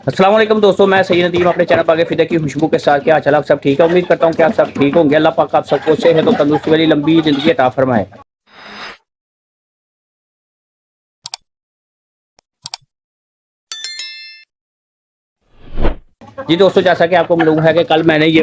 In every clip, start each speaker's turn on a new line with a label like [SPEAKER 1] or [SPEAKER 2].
[SPEAKER 1] अस्सलाम वालेकुम दोस्तों, मैं सैयद नदीम अपने चैनल पाके फिदा की खुशबू के साथ। क्या हाल आप सब ठीक है? उम्मीद करता हूँ कि आप सब ठीक होंगे। अल्लाह पाक आप सबको सेहत और तंदुरुस्ती वाली लंबी ज़िंदगी अता फरमाए। जी दोस्तों, जैसा कि आपको मालूम है कि कल मैंने ये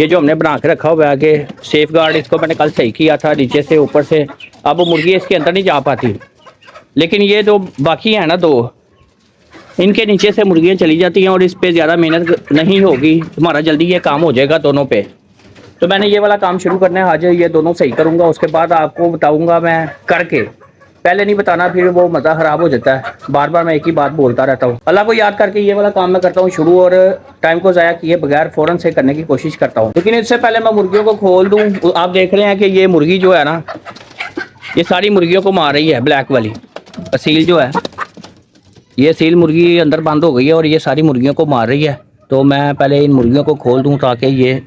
[SPEAKER 1] जो हमने बना के रखा हुआ है आगे सेफ गार्ड, इसको मैंने कल सही किया था नीचे से ऊपर से। अब वो मुर्गी इसके अंदर नहीं जा पाती, लेकिन ये जो बाकी है ना दो, इनके नीचे से मुर्गियाँ चली जाती हैं और इस पर ज़्यादा मेहनत नहीं होगी, हमारा जल्दी ये काम हो जाएगा दोनों पे। तो मैंने ये वाला काम शुरू करना है आज, ये दोनों सही करूँगा, उसके बाद आपको बताऊँगा मैं करके। पहले नहीं बताना, फिर वो मज़ा ख़राब हो जाता है, बार बार मैं एक ही बात बोलता रहता हूँ। अल्लाह को याद करके ये वाला काम मैं करता हूँ शुरू, और टाइम को ज़ाया किए बगैर फ़ौरन से करने की कोशिश करता हूँ। लेकिन इससे पहले मैं मुर्गियों को खोल दूँ। आप देख रहे हैं कि ये मुर्गी जो है ना, ये सारी मुर्गियों को मार रही है। ब्लैक वाली असील जो है, ये असील मुर्गी अंदर बंद हो गई है और ये सारी मुर्गियों को मार रही है। तो मैं पहले इन मुर्गियों को खोल दूँ ताकि ये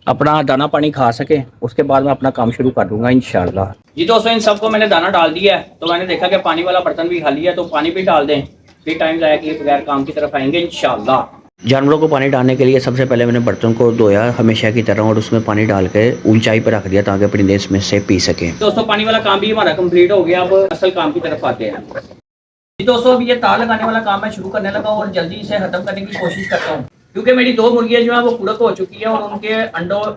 [SPEAKER 1] अपना दाना पानी खा सके, उसके बाद मैं अपना काम शुरू कर दूंगा इंशाल्लाह। जी दोस्तों, इन सबको मैंने दाना डाल दिया है, तो मैंने देखा कि पानी वाला बर्तन भी खाली है, तो पानी भी डाल दें, फिर टाइम ज़ाया किए बगैर काम की तरफ आएंगे इंशाल्लाह। जानवरों को पानी डालने के लिए सबसे पहले मैंने बर्तन को धोया हमेशा की तरह, और उसमें पानी डाल के ऊंचाई पर रख दिया ताकि परिंदे इसमें से पी सकें। दोस्तों, पानी वाला काम भी हमारा कंप्लीट हो गया, अब असल काम की तरफ आते हैं। जी दोस्तों, अब ये तार लगाने वाला काम मैं शुरू करने लगा और जल्दी से खत्म करने की कोशिश करता हूँ, क्योंकि मेरी दो मुर्गियाँ जो है वो कुड़क हो चुकी है और उनके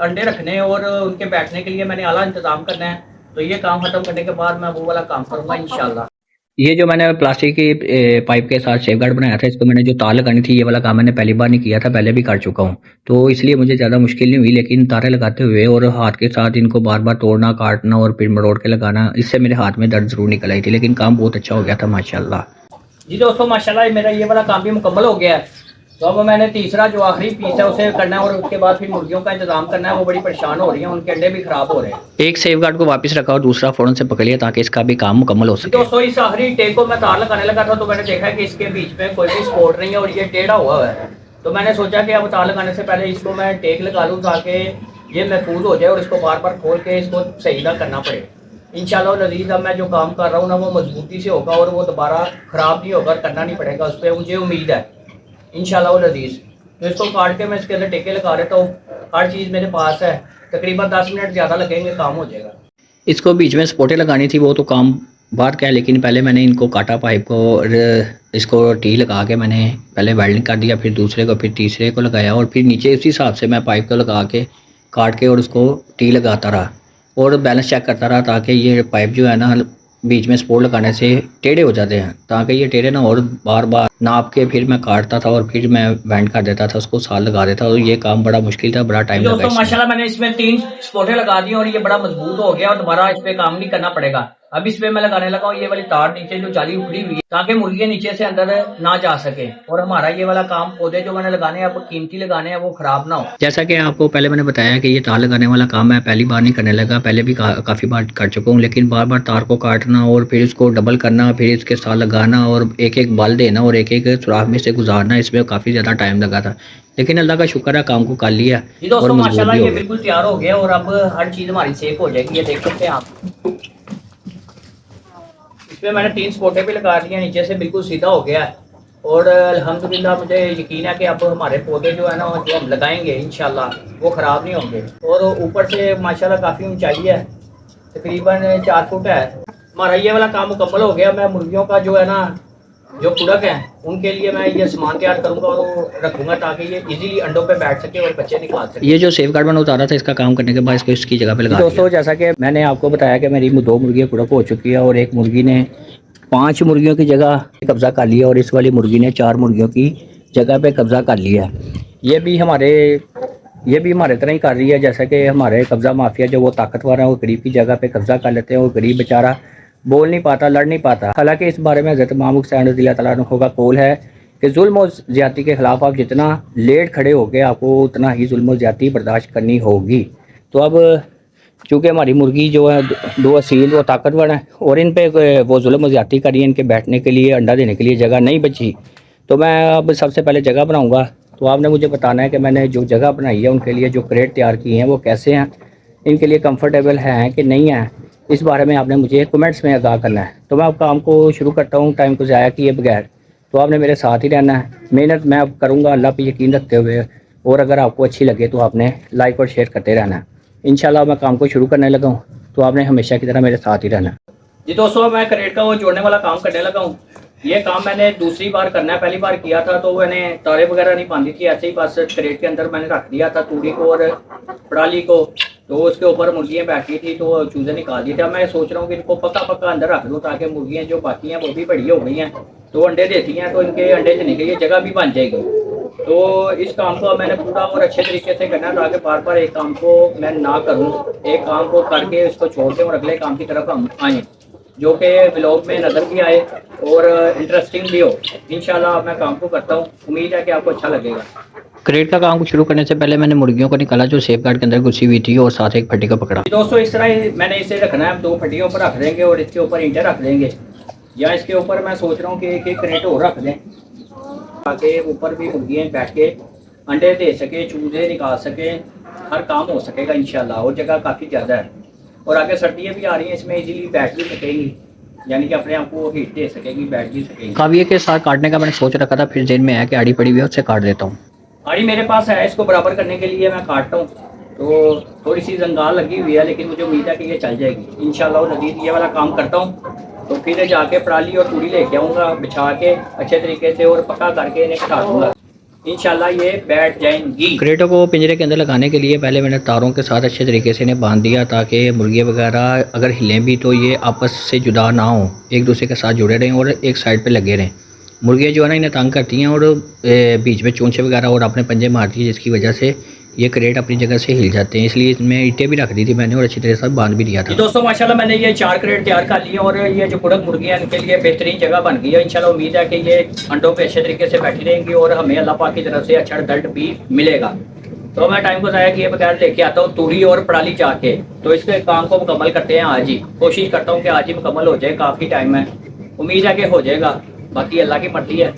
[SPEAKER 1] अंडे रखने और उनके बैठने के लिए मैंने आला इंतजाम करना है। तो ये काम खत्म करने के बाद मैं वो वाला काम करूँगा इंशाल्लाह। ये जो मैंने प्लास्टिक की पाइप के साथ सेफ गार्ड बनाया था, इसको मैंने जो तार लगानी थी, ये वाला काम मैंने पहली बार नहीं किया था, पहले भी कर चुका हूँ, तो इसलिए मुझे ज़्यादा मुश्किल नहीं हुई। लेकिन तारे लगाते हुए और हाथ के साथ इनको बार बार तोड़ना, काटना और फिर मरोड़ के लगाना, इससे मेरे हाथ में दर्द जरूर निकल आई थी, लेकिन काम बहुत अच्छा हो गया था माशाल्लाह। जी दोस्तों, माशाल्लाह मेरा ये वाला काम भी मुकम्मल हो गया है। तो अब मैंने तीसरा जो आखिरी पीस है उसे करना है और उसके बाद फिर मुर्गियों का इंतजाम करना है। वो बड़ी परेशान हो रही हैं, उनके अंडे भी खराब हो रहे हैं। एक सेफ गार्ड को वापस रखा और दूसरा फौरन से पकड़ लिया ताकि इसका भी काम मुकम्मल हो सके। दोस्तों, इस आखिरी टेक को मैं तार लगाने लगा था, तो मैंने देखा कि इसके बीच में कोई भी सपोर्ट नहीं है और ये टेढ़ा हुआ है। तो मैंने सोचा कि अब तार लगाने से पहले इसको मैं टेक लगा लूँ ताकि ये महफूज हो जाए और इसको बार बार खोल के इसको सही ना करना पड़े। इंशाल्लाह नज़ीर, अब मैं जो काम कर रहा हूँ ना वो मजबूती से होगा और वो दोबारा ख़राब नहीं होगा, करना नहीं पड़ेगा, उस पर मुझे उम्मीद है इंशाल्लाह नज़ीर। तो इसको काट के मैं इसके अंदर टेके लगा देता हूँ। हर चीज़ मेरे पास है, तकरीबन 10 मिनट ज़्यादा लगेंगे, काम हो जाएगा। इसको बीच में सपोर्टें लगानी थी, वो तो काम बाद का है, लेकिन पहले मैंने इनको काटा पाइप को और इसको टी लगा के मैंने पहले वेल्डिंग कर दिया, फिर दूसरे को, फिर तीसरे को लगाया और फिर नीचे उसी हिसाब से मैं पाइप को लगा के काट के और उसको टी लगाता रहा और बैलेंस चेक करता रहा ताकि ये पाइप जो है ना बीच में सपोर्ट लगाने से टेढ़े हो जाते हैं, ताकि ये टेढ़े ना, और बार बार नाप के फिर मैं काटता था और फिर मैं बैंड कर देता था, उसको साल लगा देता था। और ये काम बड़ा मुश्किल था, बड़ा टाइम लगा। दोस्तों माशाल्लाह मैंने इसमें 3 सपोर्टें लगा दी और ये बड़ा मजबूत हो गया और दोबारा इस पे काम नहीं करना पड़ेगा। अब इस पे मैं लगाने लगा हूँ ये वाली तार नीचे जो जाली उखड़ी हुई है, ताकि मुर्गियाँ नीचे से अंदर ना जा सके और हमारा ये वाला काम पौधे जो मैंने लगाने हैं, आपको कीमती लगाने हैं, वो खराब ना हो। जैसा कि आपको पहले मैंने बताया कि ये तार लगाने वाला काम मैं पहली बार नहीं करने लगा, पहले भी काफ़ी बार कर चुका हूँ, लेकिन बार बार तार को काटना और फिर इसको डबल करना, फिर इसके साथ लगाना और एक एक बल देना और एक एक सुराख में से गुजारना, इसमें काफ़ी ज़्यादा टाइम लगा था, लेकिन अल्लाह का शुक्र है काम को कर लिया। जी दोस्तों, माशाल्लाह ये बिल्कुल तैयार हो गया और अब हर चीज़ हमारी सेफ हो जाएगी। ये देख सकते हैं आप, इसमें मैंने 3 स्पोर्टें भी लगा दी हैं, नीचे से बिल्कुल सीधा हो गया है और अल्हम्दुलिल्लाह मुझे यकीन है कि अब हमारे पौधे जो है ना जो हम लगाएंगे इंशाल्लाह वो ख़राब नहीं होंगे। और ऊपर से माशाल्लाह काफ़ी ऊंचाई है, तकरीबन 4 फुट है। हमारा ये वाला काम मुकम्मल हो गया। मैं मुर्गियों का जो है ना जो कुड़क हैं उनके लिए मैं ये सामान तैयार करूंगा और वो रखूंगा ताकि ये इजीली अंडों पे बैठ सके और बच्चे निकाल सके। ये जो सेफ गार्ड मैंने उतारा था, इसका काम करने के बाद इसको इसकी जगह पे लगा दिया। दोस्तों, जैसा कि मैंने आपको बताया कि मेरी 2 मुर्गियाँ कुड़क हो चुकी है और एक मुर्गी ने 5 मुर्गियों की जगह कब्जा कर लिया और इस वाली मुर्गी ने 4 मुर्गियों की जगह पे कब्जा कर लिया। ये भी हमारे तरह ही कर रही है, जैसा कि हमारे कब्जा माफिया जो वो ताकतवर है वो गरीब की जगह पे कब्जा कर लेते हैं और गरीब बेचारा बोल नहीं पाता, लड़ नहीं पाता। हालांकि इस बारे में हज़रत इमाम हुसैन रज़ियल्लाहु तआला अन्हु का कौल है कि जुल्म और ज़्यादती के ख़िलाफ़ आप जितना लेट खड़े हो गए, आपको उतना ही जुल्म और ज़्यादती बर्दाश्त करनी होगी। तो अब चूँकि हमारी मुर्गी जो है 2 असील वो ताकतवर हैं और इन पे वो जुल्म और ज़्यादती करी, इनके बैठने के लिए, अंडा देने के लिए जगह नहीं बची, तो मैं अब सबसे पहले जगह बनाऊँगा। तो आपने मुझे बताना है कि मैंने जो जगह बनाई है उनके लिए जो क्रेट तैयार किए हैं वो कैसे हैं, इनके लिए कंफर्टेबल हैं कि नहीं हैं, इस बारे में आपने मुझे कमेंट्स में आगाह करना है। तो मैं अब काम को शुरू करता हूँ टाइम को ज़ाया किए बगैर। तो आपने मेरे साथ ही रहना है। मेहनत मैं अब करूँगा अल्लाह पे यकीन रखते हुए, और अगर आपको अच्छी लगे तो आपने लाइक और शेयर करते रहना है। इंशाल्लाह मैं काम को शुरू करने लगा हूँ, तो आपने हमेशा की तरह मेरे साथ ही रहना है। जी दोस्तों, मैं क्रेट का वो जोड़ने वाला काम करने लगा हूँ। ये काम मैंने दूसरी बार करना है, पहली बार किया था तो मैंने तारे वगैरह नहीं बांधी थी, ऐसे ही बस क्रेट के अंदर मैंने रख दिया था तूड़ी को और पराली को, तो उसके ऊपर मुर्गियाँ बैठी थी तो चूज़े निकाल दिए थे। अब मैं सोच रहा हूँ कि इनको पक्का पक्का अंदर रख दूँ ताकि मुर्गियाँ जो बाकी हैं वो भी बड़ी हो गई हैं, तो अंडे देती हैं, तो इनके अंडे से निकली जगह भी बन जाएगी। तो इस काम को मैंने पूरा और अच्छे तरीके से करना है ताकि बार बार एक काम को मैं ना करूँ, एक काम को करके इसको छोड़ दें और अगले काम की तरफ हम आएँ, जो कि ब्लॉग में नज़र भी आए और इंटरेस्टिंग भी हो। इंशाल्लाह मैं काम को करता हूँ, उम्मीद है कि आपको अच्छा लगेगा। क्रेट का काम को शुरू करने से पहले मैंने मुर्गियों को निकाला जो सेफ गार्ड के अंदर घुसी हुई थी, और साथ एक फट्टी को पकड़ा। दोस्तों इस तरह ही मैंने इसे रखना है, 2 फट्टियों पर रख देंगे और इसके ऊपर ईंटें रख देंगे, या इसके ऊपर मैं सोच रहा हूँ कि एक क्रेट और रख दें ताकि ऊपर भी मुर्गियाँ बैठ के अंडे दे सके, चूजे निकाल सके, हर काम हो सकेगा इंशाल्लाह। और जगह काफ़ी ज़्यादा है और आगे सर्दियाँ भी आ रही हैं, इसमें इजीली बैठ भी सकेंगी, यानी कि अपने आप को हीट दे सकेगी, बैठ भी सकेगी। काविये के साथ काटने का मैंने सोच रखा था, फिर जेल में आया कि आड़ी पड़ी हुई है उससे काट देता हूँ। आड़ी मेरे पास है, इसको बराबर करने के लिए मैं काटता हूँ, तो थोड़ी सी जंगाल लगी हुई है, लेकिन मुझे उम्मीद है कि ये चल जाएगी इंशाल्लाह। नज़ीर ये वाला काम करता हूँ तो फिर जाके पराली और तूड़ी लेके आऊँगा बिछा के अच्छे तरीके से और पक्का करके इन्हें कटा दूँगा, इंशाल्लाह ये बैठ जाएंगी। क्रेटों को पिंजरे के अंदर लगाने के लिए पहले मैंने तारों के साथ अच्छे तरीके से इन्हें बांध दिया ताकि मुर्गियाँ वगैरह अगर हिलें भी तो ये आपस से जुदा ना हो, एक दूसरे के साथ जुड़े रहें और एक साइड पे लगे रहें। मुर्गियाँ जो है ना इन्हें तंग करती हैं और बीच में चूंचे वगैरह और अपने पंजे मारती है, जिसकी वजह से ये क्रेट अपनी जगह से हिल जाते हैं। इसलिए इसमें ईंटें भी रख दी थी मैंने और अच्छी तरह से बांध भी दिया था। दोस्तों माशाल्लाह मैंने ये 4 क्रेट तैयार कर लिए और ये जो कुड़क मुर्गियाँ इनके लिए बेहतरीन जगह बन गई है। इंशाल्लाह उम्मीद है कि ये अंडों पे अच्छे तरीके से बैठी रहेंगी और हमें अल्लाह पाक की तरफ से अच्छा रिजल्ट भी मिलेगा। तो मैं टाइम को ज़ाया किए बगैर लेके आता हूँ तूड़ी और पराली जाके, तो इसके काम को मुकम्मल करते हैं आज ही। कोशिश करता हूँ कि आज ही मुकम्मल हो जाए, काफ़ी टाइम है, उम्मीद है कि हो जाएगा, बाकी अल्लाह की मर्जी है।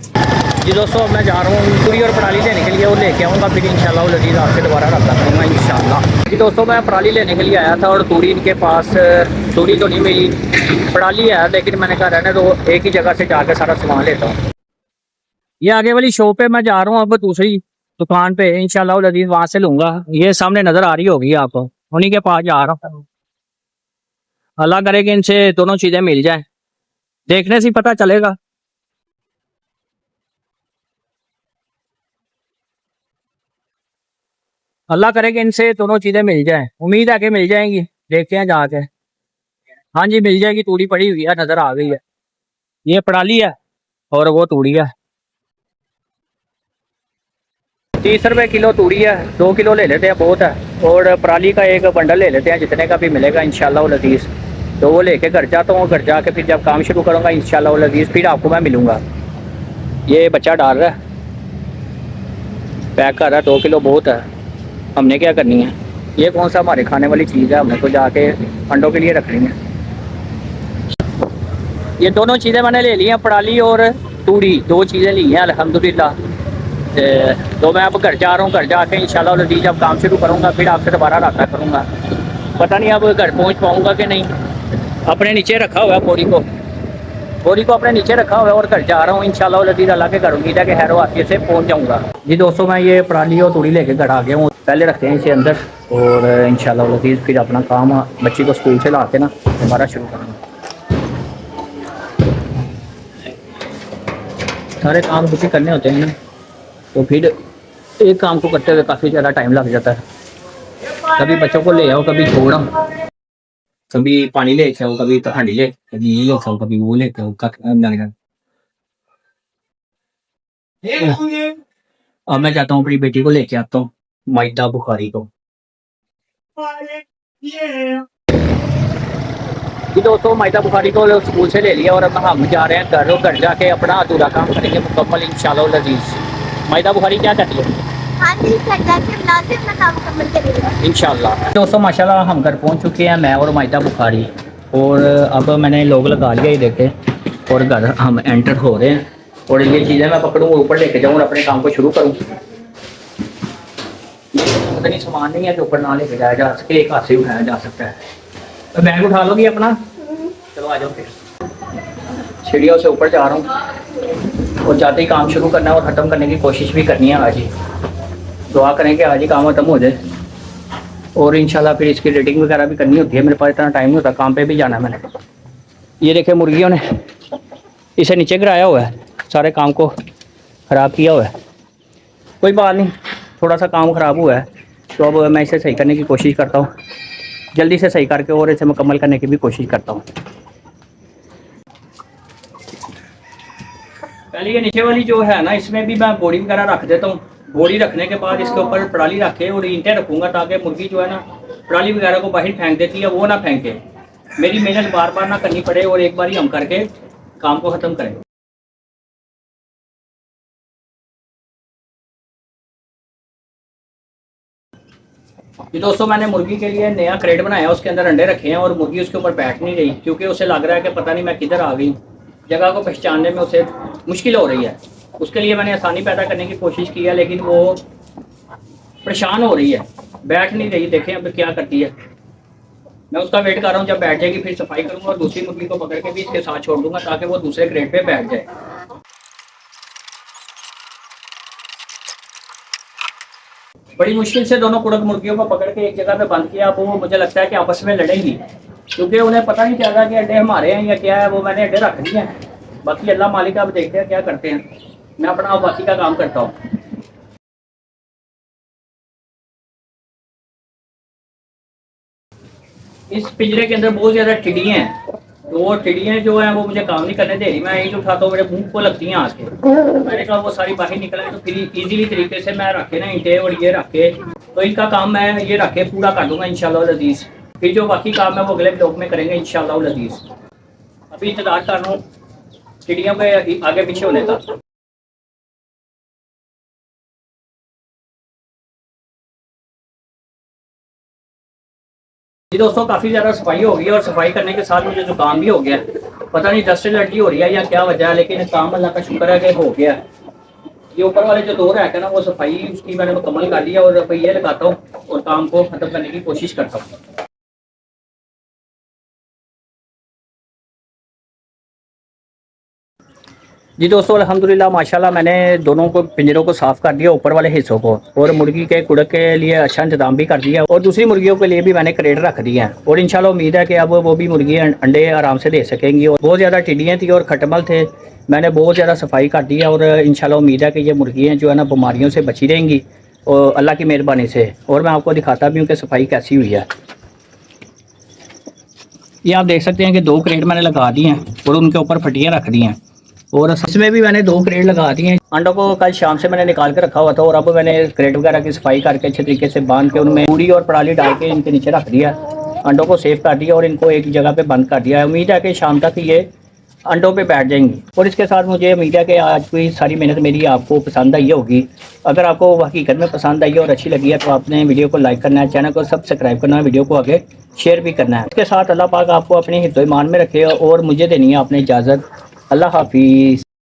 [SPEAKER 1] जी दोस्तों अब मैं जा रहा हूँ तूड़ी और पराली लेने के लिए, वो लेके आऊँगा, फिर इंशाल्लाह लजीज आपसे दोबारा रब्ता करूँगा इंशाल्लाह। जी दोस्तों मैं पराली लेने के लिए आया था और तूड़ी इनके पास, तूड़ी तो नहीं मिली, पराली है, लेकिन मैंने कहा रहने तो एक ही जगह से जाकर सारा सामान लेता हूँ। ये आगे वाली शॉप पे मैं जा रहा हूँ, अब दूसरी दुकान पे इंशाल्लाह लजीज वहाँ से लूँगा। ये सामने नज़र आ रही होगी आपको, उन्हीं के पास जा रहा हूँ। अल्लाह करे कि इनसे दोनों चीज़ें मिल जाएँ, देखने से पता चलेगा। अल्लाह करे कि इनसे दोनों चीज़ें मिल जाएं, उम्मीद है कि मिल जाएंगी, देखते हैं जाके। हाँ जी मिल जाएगी, तूड़ी पड़ी हुई है, नज़र आ गई है, ये पराली है और वो तूड़ी है। 30 रुपये किलो तूड़ी है, 2 किलो ले लेते हैं बहुत है, और पराली का एक बंडल ले लेते हैं जितने का भी मिलेगा इंशाल्लाह लजीज। तो वो लेके घर जाता हूँ, घर जाके फिर जब काम शुरू करूँगा इंशाल्लाह लजीज फिर आपको मैं मिलूँगा। ये बच्चा डाल रहा है, पैक कर रहा है, 2 किलो बहुत है, हमने क्या करनी है, ये कौन सा हमारे खाने वाली चीज़ है, हमने तो जाके अंडों के लिए रखनी है। ये दोनों चीज़ें मैंने ले ली हैं, पराली और तूड़ी, 2 चीज़ें ली हैं अल्हम्दुलिल्लाह। तो मैं अब घर जा रहा हूँ, घर जाके इंशाल्लाह लजीज जब काम शुरू करूँगा फिर आपसे दोबारा रब्ता करूँगा। पता नहीं अब घर पहुँच पाऊँगा कि नहीं, अपने नीचे रखा हुआ है बोरी को अपने नीचे रखा हुआ है और घर जा रहा हूँ इंशाल्लाह लजीज। अल्लाह के घर उम्मीद है कि हैरो आफियत से पहुँच जाऊँगा। जी दोस्तों मैं ये पराली और तूड़ी लेके घर आ गया हूँ, पहले रखते हैं इसे अंदर और इंशाल्लाह लजीज फिर अपना काम बच्ची को स्कूल से ला के ना दोबारा शुरू करूँगा। सारे काम कुछ करने होते हैं ना, तो फिर एक काम को करते हुए काफ़ी ज़्यादा टाइम लग जाता है। कभी बच्चों को ले आओ, कभी छोड़ आओ, कभी पानी ले आओ, कभी हांडी ले, कभी ये ले आओ, कभी वो ले आओ। अब मैं जाता हूँ अपनी बेटी को लेके आता हूँ माइदा बुखारी को। जी दोस्तों माइदा बुखारी को स्कूल से ले लिया और अब हम जा रहे हैं घर जाके अपना अधूरा काम करेंगे मुकम्मल इंशाल्लाह लजीज। माइदा बुखारी क्या कहती है?
[SPEAKER 2] हाँ जी, घर जाके बनाते अपना काम मुकम्मल करेंगे
[SPEAKER 1] इंशाल्लाह। दोस्तों माशाल्लाह हम घर पहुंच चुके हैं, मैं और माइदा बुखारी, और अब मैंने लोग लगा लिया ये देखे और घर हम एंटर हो रहे हैं। और ये चीज़ें मैं पकड़ूँ ऊपर लेके जाऊँ और अपने काम को शुरू करूँ। इतनी सामान नहीं है जो ऊपर ना लेके जाया जा सके, एक हाथ से उठाया जा सकता है। तो बैग उठा लोगी अपना, चलो आ जाओ फिर। सीढ़ियों से ऊपर जा रहा हूँ। और जाते ही काम शुरू करना है और ख़त्म करने की कोशिश भी करनी है आज ही। दुआ करें कि आज ही काम ख़त्म हो जाए और इंशाल्लाह फिर इसकी रेटिंग वगैरह भी करनी होती है। मेरे पास इतना टाइम नहीं होता, काम पे भी जाना है मैंने। ये देखे मुर्गियों ने इसे नीचे गिराया हुआ है, सारे काम को ख़राब किया हुआ है। कोई बात नहीं, थोड़ा सा काम ख़राब हुआ है तो अब मैं इसे सही करने की कोशिश करता हूँ, जल्दी से सही करके और इसे मुकम्मल करने की भी कोशिश करता हूँ। पहले ये नीचे वाली जो है ना, इसमें भी मैं बोरी वगैरह रख देता हूँ। बोरी रखने के बाद इसके ऊपर पराली रख के और ईंटें रखूँगा ताकि मुर्गी जो है ना पराली वगैरह को बाहर फेंक देती है, वो ना फेंके, मेरी मेहनत बार बार ना करनी पड़े और एक बार ही हम करके काम को ख़त्म करें। ये दोस्तों मैंने मुर्गी के लिए नया क्रेट बनाया, उसके अंदर अंडे रखे हैं और मुर्गी उसके ऊपर बैठ नहीं रही क्योंकि उसे लग रहा है कि पता नहीं मैं किधर आ गई, जगह को पहचानने में उसे मुश्किल हो रही है। उसके लिए मैंने आसानी पैदा करने की कोशिश की है लेकिन वो परेशान हो रही है, बैठ नहीं रही। देखें अब क्या करती है। मैं उसका वेट कर रहा हूँ, जब बैठ जाएगी फिर सफाई करूँगा और दूसरी मुर्गी को पकड़ के भी इसके साथ छोड़ दूंगा ताकि वो दूसरे क्रेट पे बैठ जाए। बड़ी मुश्किल से दोनों कुड़क मुर्गियों को पकड़ के एक जगह पे बंद किया। अब वो मुझे लगता है कि आपस में लड़ेंगी क्योंकि उन्हें पता नहीं चल रहा कि अड्डे हमारे हैं या क्या है। वो मैंने अड्डे रख दिए हैं, बाकी अल्लाह मालिक अब देखते हैं क्या करते हैं। मैं अपना बाकी का काम करता हूँ। इस पिंजरे के अंदर बहुत ज़्यादा टिड्डियाँ हैं, तो वो टिड्डियाँ जो हैं वो मुझे काम नहीं करने दे रही। मैं ईंट उठाता हूँ, मेरे मुंह को लगती हैं आके। मैंने कहा वो सारी बाहर निकले तो फिर इजीली तरीके से मैं रखे ना ईंटें और ये रख के, तो इनका काम मैं ये रख के पूरा कर दूंगा इंशाल्लाह अज़ीज़। फिर जो बाकी काम है वो अगले ब्लॉग में करेंगे इंशाल्लाह अज़ीज़। अभी इंतज़ार कर रहा हूँ टिड्डियों के आगे पीछे होने का। जी दोस्तों, काफ़ी ज़्यादा सफाई हो गई है और सफाई करने के साथ मुझे जुकाम भी हो गया। पता नहीं डस्ट एलर्जी हो रही है या क्या वजह है, लेकिन काम अल्लाह का शुक्र है कि हो गया। ये ऊपर वाले जो 2 रैक है ना, वो सफाई उसकी मैंने मुकम्मल कर लिया और अब ये लगाता हूँ और काम को ख़त्म करने की कोशिश करता हूँ। जी दोस्तों, अल्हम्दुलिल्लाह माशाल्लाह मैंने दोनों को पिंजरों को साफ़ कर दिया, ऊपर वाले हिस्सों को, और मुर्गी के कुड़क के लिए अच्छा इंतजाम भी कर दिया और दूसरी मुर्गियों के लिए भी मैंने क्रेट रख दिया है। और इंशाल्लाह उम्मीद है कि अब वो भी मुर्गी अंडे आराम से दे सकेंगी। और बहुत ज़्यादा टिड्डियाँ थी और खटमल थे, मैंने बहुत ज़्यादा सफाई कर दी है और इंशाल्लाह उम्मीद है कि ये मुर्गियाँ जो है ना बीमारियों से बची रहेंगी और अल्लाह की मेहरबानी से। और मैं आपको दिखाता भी हूँ कि सफाई कैसी हुई है। ये आप देख सकते हैं कि 2 क्रेट मैंने लगा दिए हैं और उनके ऊपर फटियाँ रख दी हैं और इसमें भी मैंने 2 क्रेट लगा दिए हैं। अंडों को कल शाम से मैंने निकाल के रखा हुआ था और अब मैंने क्रेट वगैरह की सफाई करके अच्छे तरीके से बांध के उनमें पूरी और पराली डाल के इनके नीचे रख दिया। अंडों को सेव कर दिया और इनको एक जगह पे बंद कर दिया है। उम्मीद है कि शाम तक ये अंडों पे बैठ जाएंगी। और इसके साथ मुझे उम्मीद है कि आज की सारी मेहनत मेरी आपको पसंद आई होगी। अगर आपको हकीकत में पसंद आई है और अच्छी लगी है तो आपने वीडियो को लाइक करना है, चैनल को सब्सक्राइब करना है, वीडियो को आगे शेयर भी करना है। इसके साथ अल्लाह पाक आपको अपने हिफ्ज़-ओ-ईमान में रखे और मुझे देनी है आपने इजाज़त। अल्लाह हाफिज़।